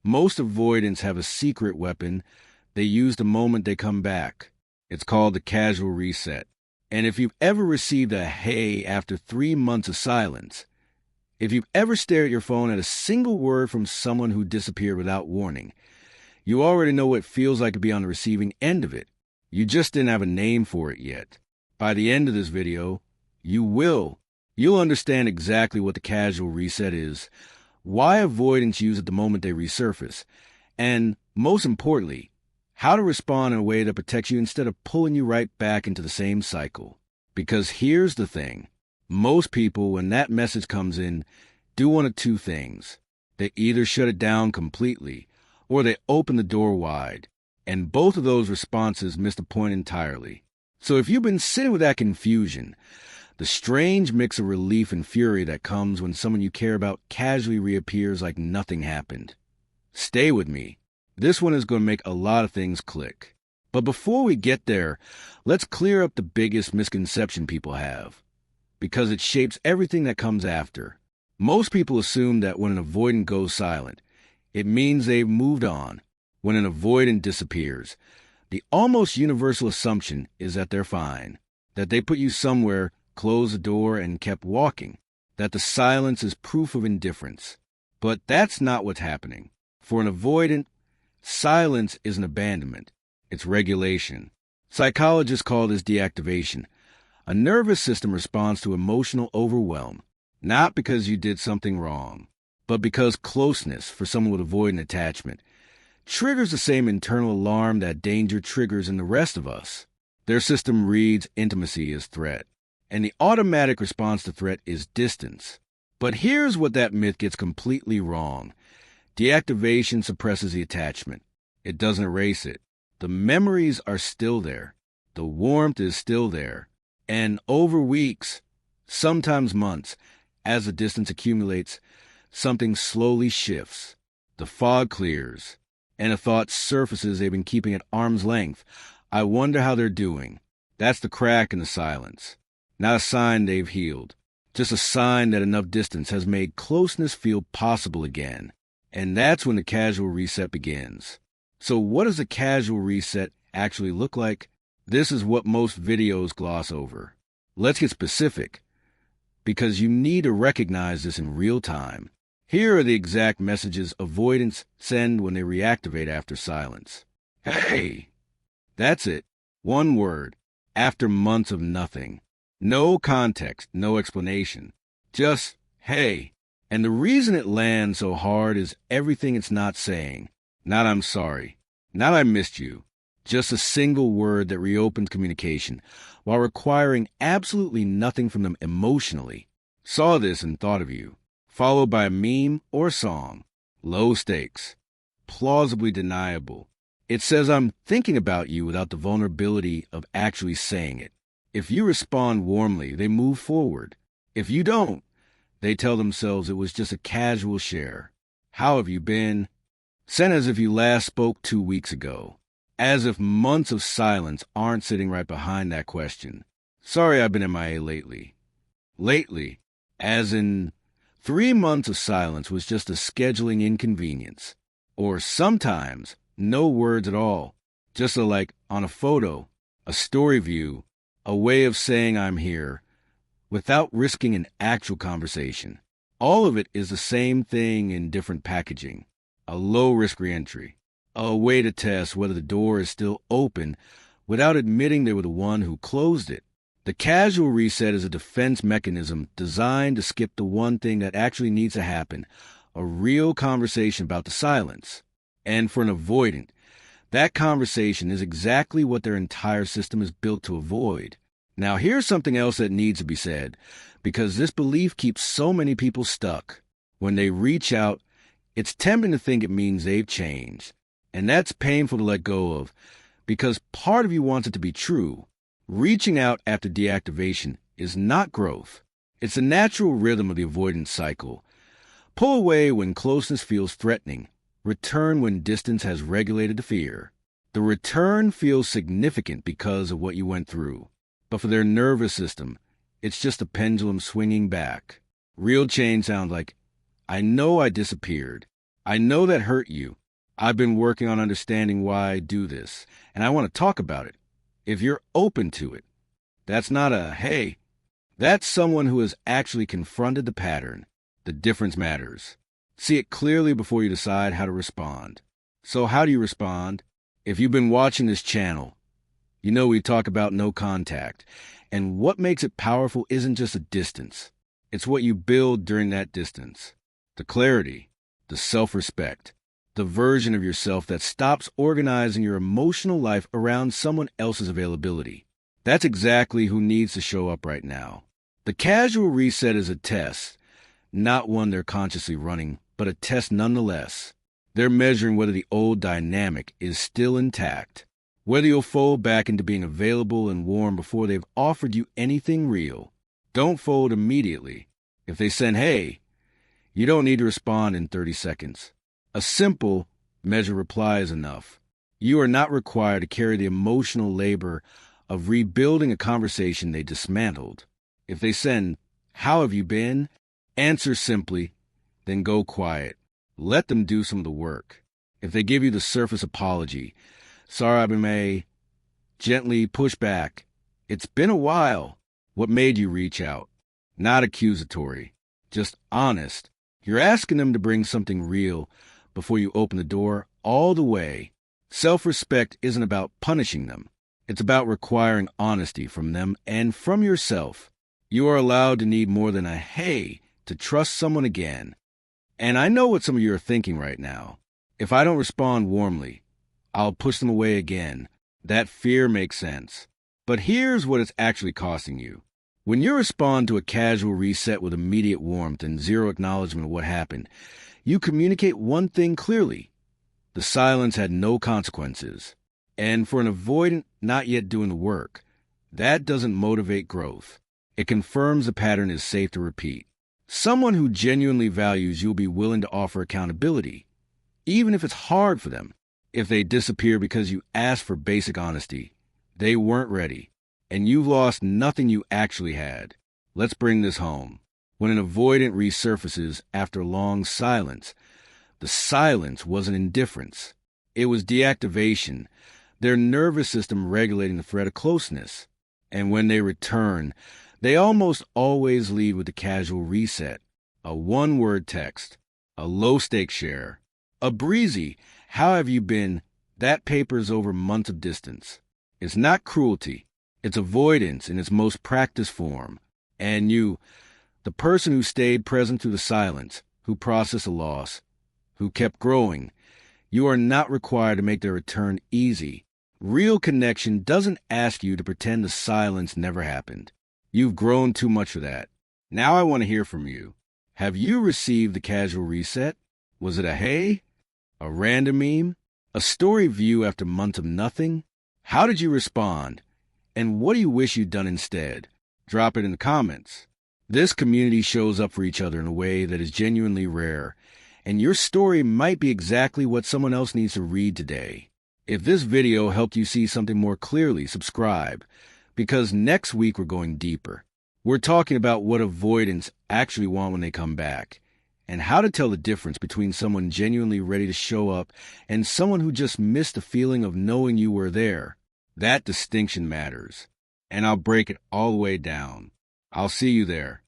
Most avoidants have a secret weapon they use the moment they come back. It's called the casual reset. And if you've ever received a hey after 3 months of silence, if you've ever stared at your phone at a single word from someone who disappeared without warning, you already know what it feels like to be on the receiving end of it. You just didn't have a name for it yet. By the end of this video, you will. You'll understand exactly what the casual reset is, why avoidants use it the moment they resurface, and, most importantly, how to respond in a way that protects you instead of pulling you right back into the same cycle. Because here's the thing. Most people, when that message comes in, do one of two things. They either shut it down completely, or they open the door wide. And both of those responses miss the point entirely. So if you've been sitting with that confusion, the strange mix of relief and fury that comes when someone you care about casually reappears like nothing happened, stay with me. This one is going to make a lot of things click. But before we get there, let's clear up the biggest misconception people have, because it shapes everything that comes after. Most people assume that when an avoidant goes silent, it means they've moved on. When an avoidant disappears, the almost universal assumption is that they're fine, that they put you somewhere, closed the door, and kept walking, that the silence is proof of indifference. But that's not what's happening. For an avoidant, silence is an abandonment. It's regulation. Psychologists call this deactivation. A nervous system responds to emotional overwhelm, not because you did something wrong, but because closeness, for someone with avoidant attachment, triggers the same internal alarm that danger triggers in the rest of us. Their system reads intimacy as threat, and the automatic response to threat is distance. But here's what that myth gets completely wrong. Deactivation suppresses the attachment. It doesn't erase it. The memories are still there. The warmth is still there. And over weeks, sometimes months, as the distance accumulates, something slowly shifts. The fog clears, and a thought surfaces they've been keeping at arm's length. I wonder how they're doing. That's the crack in the silence. Not a sign they've healed. Just a sign that enough distance has made closeness feel possible again. And that's when the casual reset begins. So what does a casual reset actually look like? This is what most videos gloss over. Let's get specific, because you need to recognize this in real time. Here are the exact messages avoidants send when they reactivate after silence. Hey! That's it. One word. After months of nothing. No context, no explanation. Just, hey. And the reason it lands so hard is everything it's not saying. Not I'm sorry. Not I missed you. Just a single word that reopens communication while requiring absolutely nothing from them emotionally. Saw this and thought of you. Followed by a meme or song. Low stakes. Plausibly deniable. It says I'm thinking about you without the vulnerability of actually saying it. If you respond warmly, they move forward. If you don't, they tell themselves it was just a casual share. How have you been? Sent as if you last spoke 2 weeks ago. As if months of silence aren't sitting right behind that question. Sorry I've been MIA lately. Lately, as in 3 months of silence was just a scheduling inconvenience. Or sometimes, no words at all. Just on a photo, a story view, a way of saying I'm here, without risking an actual conversation. All of it is the same thing in different packaging. A low-risk reentry. A way to test whether the door is still open without admitting they were the one who closed it. The casual reset is a defense mechanism designed to skip the one thing that actually needs to happen, a real conversation about the silence. And for an avoidant, that conversation is exactly what their entire system is built to avoid. Now here's something else that needs to be said, because this belief keeps so many people stuck. When they reach out, it's tempting to think it means they've changed. And that's painful to let go of, because part of you wants it to be true. Reaching out after deactivation is not growth. It's a natural rhythm of the avoidance cycle. Pull away when closeness feels threatening. Return when distance has regulated the fear. The return feels significant because of what you went through. But for their nervous system, it's just a pendulum swinging back. Real change sounds like, I know I disappeared, I know that hurt you. I've been working on understanding why I do this, and I want to talk about it. If you're open to it, that's not a hey. That's someone who has actually confronted the pattern. The difference matters. See it clearly before you decide how to respond. So how do you respond? If you've been watching this channel, you know we talk about no contact. And what makes it powerful isn't just a distance. It's what you build during that distance. The clarity, the self-respect, the version of yourself that stops organizing your emotional life around someone else's availability. That's exactly who needs to show up right now. The casual reset is a test, not one they're consciously running, but a test nonetheless. They're measuring whether the old dynamic is still intact, whether you'll fold back into being available and warm before they've offered you anything real. Don't fold immediately. If they send, hey, you don't need to respond in 30 seconds. A simple measure reply is enough. You are not required to carry the emotional labor of rebuilding a conversation they dismantled. If they send, how have you been? Answer simply, then go quiet. Let them do some of the work. If they give you the surface apology, sorry I've been gently push back. It's been a while. What made you reach out? Not accusatory, just honest. You're asking them to bring something real before you open the door all the way. Self-respect isn't about punishing them. It's about requiring honesty from them and from yourself. You are allowed to need more than a hey to trust someone again. And I know what some of you are thinking right now. If I don't respond warmly, I'll push them away again. That fear makes sense. But here's what it's actually costing you. When you respond to a casual reset with immediate warmth and zero acknowledgement of what happened, you communicate one thing clearly. The silence had no consequences. And for an avoidant not yet doing the work, that doesn't motivate growth. It confirms the pattern is safe to repeat. Someone who genuinely values you'll be willing to offer accountability, even if it's hard for them. If they disappear because you asked for basic honesty, they weren't ready, and you've lost nothing you actually had. Let's bring this home. When an avoidant resurfaces after long silence, the silence wasn't indifference. It was deactivation, their nervous system regulating the threat of closeness. And when they return, they almost always lead with a casual reset, a one-word text, a low-stakes share, a breezy, how have you been? That papers over months of distance. It's not cruelty. It's avoidance in its most practiced form. And you, the person who stayed present through the silence, who processed a loss, who kept growing, you are not required to make their return easy. Real connection doesn't ask you to pretend the silence never happened. You've grown too much for that. Now I want to hear from you. Have you received the casual reset? Was it a hey? A random meme? A story view after months of nothing? How did you respond? And what do you wish you'd done instead? Drop it in the comments. This community shows up for each other in a way that is genuinely rare, and your story might be exactly what someone else needs to read today. If this video helped you see something more clearly, subscribe, because next week we're going deeper. We're talking about what avoidants actually want when they come back, and how to tell the difference between someone genuinely ready to show up and someone who just missed the feeling of knowing you were there. That distinction matters, and I'll break it all the way down. I'll see you there.